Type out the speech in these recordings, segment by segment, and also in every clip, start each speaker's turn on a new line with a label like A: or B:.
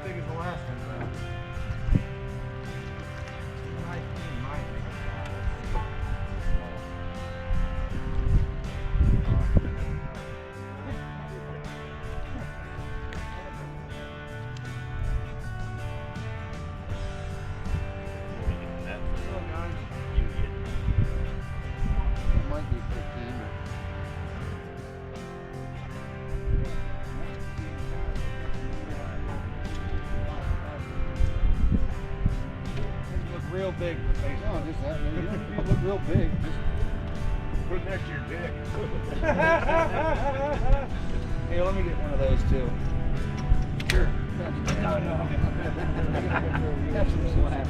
A: big as the last one, though. Real big for face.
B: No, just that. You don't need to look real big. Just
A: put it next to your dick. Hey, let me get one of those too.
B: Sure.
A: No, no.
B: That's some slap.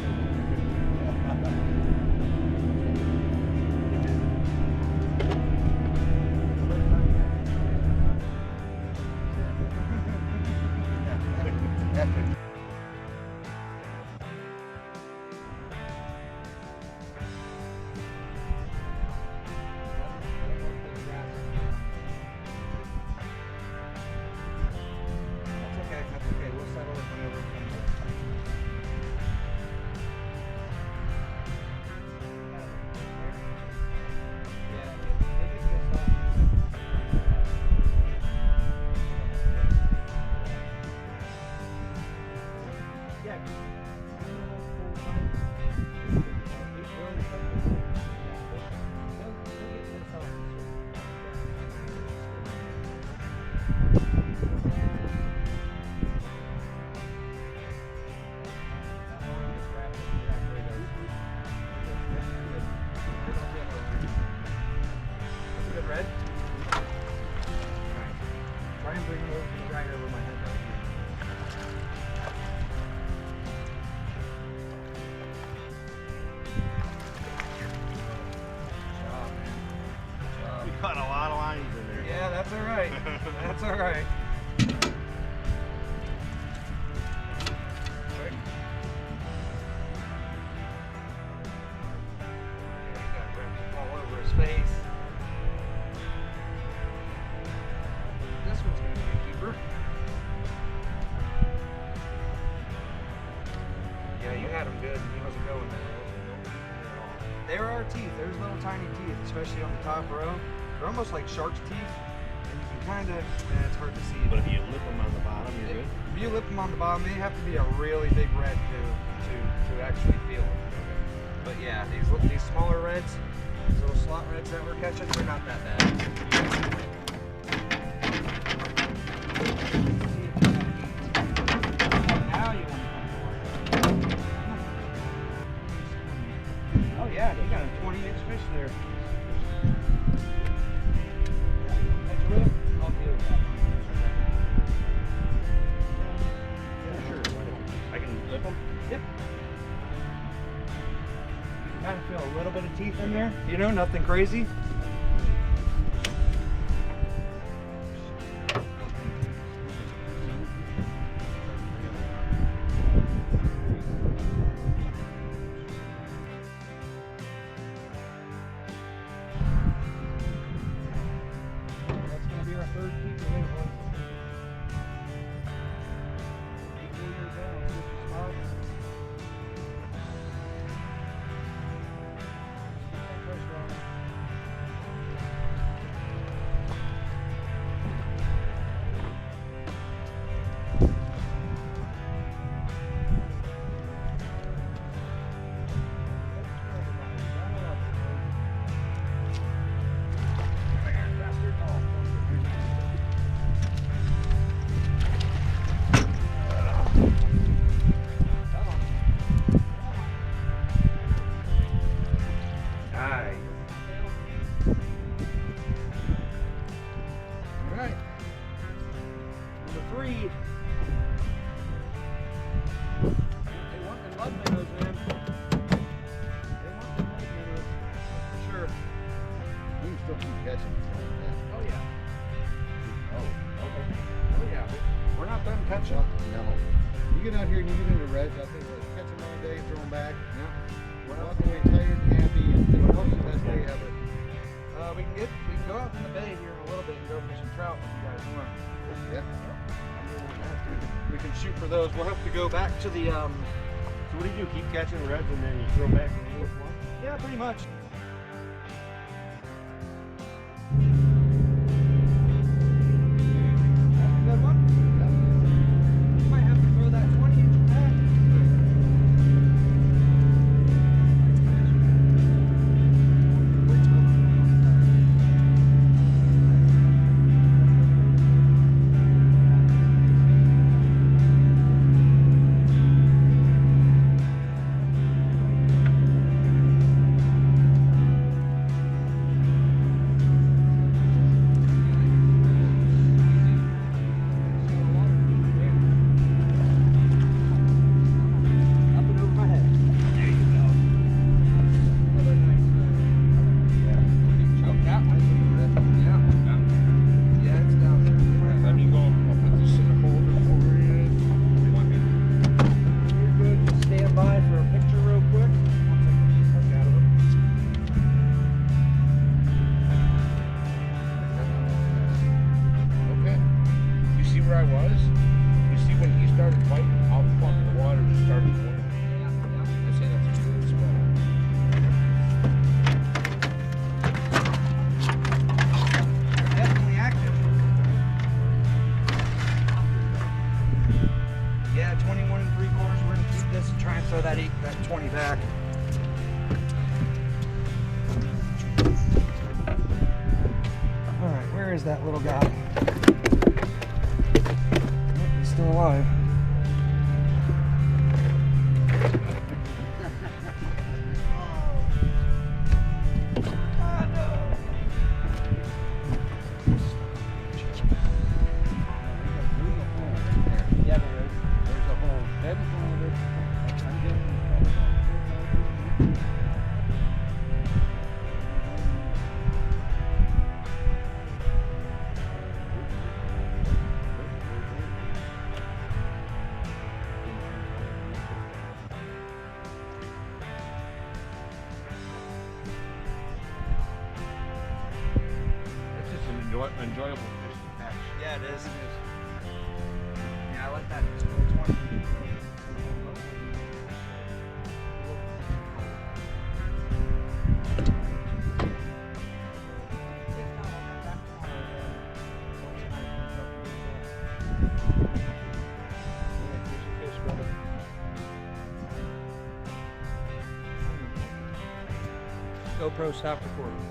B: Red? Try and bring it over right over my head right here. Good job, man. Good job.
C: We caught a lot of lines in there.
A: Yeah, that's all right. That's all right. All over his face. This one's going to be a keeper. Yeah, you had him good. He wasn't going there. There are teeth. There's little tiny teeth, especially on the top row. They're almost like shark's teeth. And you can kind of, it's hard to see.
C: But if you lip them on the bottom, you're good.
A: If you lip them on the bottom, they have to be a really big red to actually feel them. But yeah, these smaller reds, these little slot reds that we're catching, they're not that bad. Now you want to come forward. Oh yeah, you got a 20-inch fish there. That's real? I'll deal with that. Yeah, sure.
C: I can lip them?
A: Yep. You can kind of feel a little bit of teeth in there. You know, nothing crazy. That's going to be our third keeper there, boys. Pull your down, switch your spots. Keep that pressure on. Alright. Number 3. They want them mud minnows, man. They want them mud minnows. For sure.
B: We can still keep catching.
A: Oh yeah.
B: Oh, okay.
A: Oh yeah. We're not done catching.
B: No. You get out here and you get into reds, I think let's catch them all day, throw them back.
A: Yeah.
B: Walk away tired and happy, and think, oh, the best day ever.
A: We can go out in the bay here in a little bit and go for some trout if you guys want.
B: Yeah.
A: We can shoot for those. We'll have to go back to the
C: So what do you do? Keep catching reds and then you throw back in the fourth one?
A: yeah, pretty much. That's a good one. You might have to throw that 20-inch back. Up and over my head.
C: There you go.
A: Another nice. Choke that one. Yeah. Yeah, it's down there.
D: Let me go. I'll put this in the holder for you. You want me to?
A: You're good. Just stand by for a picture real quick. Once I get this hook out of it.
D: Okay. You see where I was? You see when he started fighting, all the fucking water just started flowing. I say that's a good spot.
A: They're definitely active. Yeah, 21 3/4. We're gonna keep this and try and throw that 20 back. All right, where is that little guy? Nope, he's still alive. Yeah, there is.
B: There's a hole dead in front of it. I'm getting
D: It's just an enjoyable fishing patch.
A: Yeah, it is. Yeah, I like that. It's cool 20. GoPro stop recording.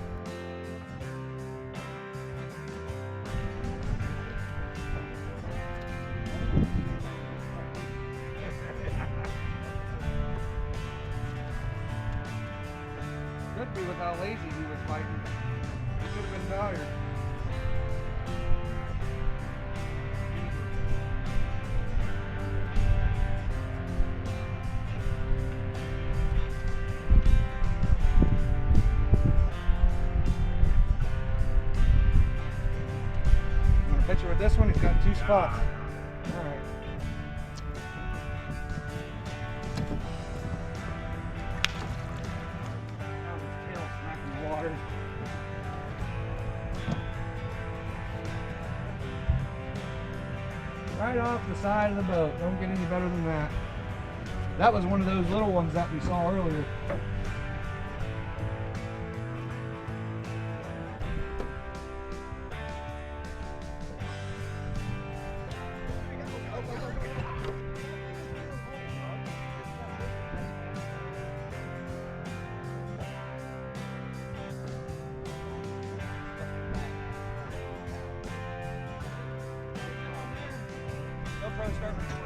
A: Could be with how lazy he was fighting. He could have been tired. Want a picture with this one? He's got 2 spots. All right. Now his tail smacking the water. Right off the side of the boat. Don't get any better than that. That was one of those little ones that we saw earlier. GoPro start recording.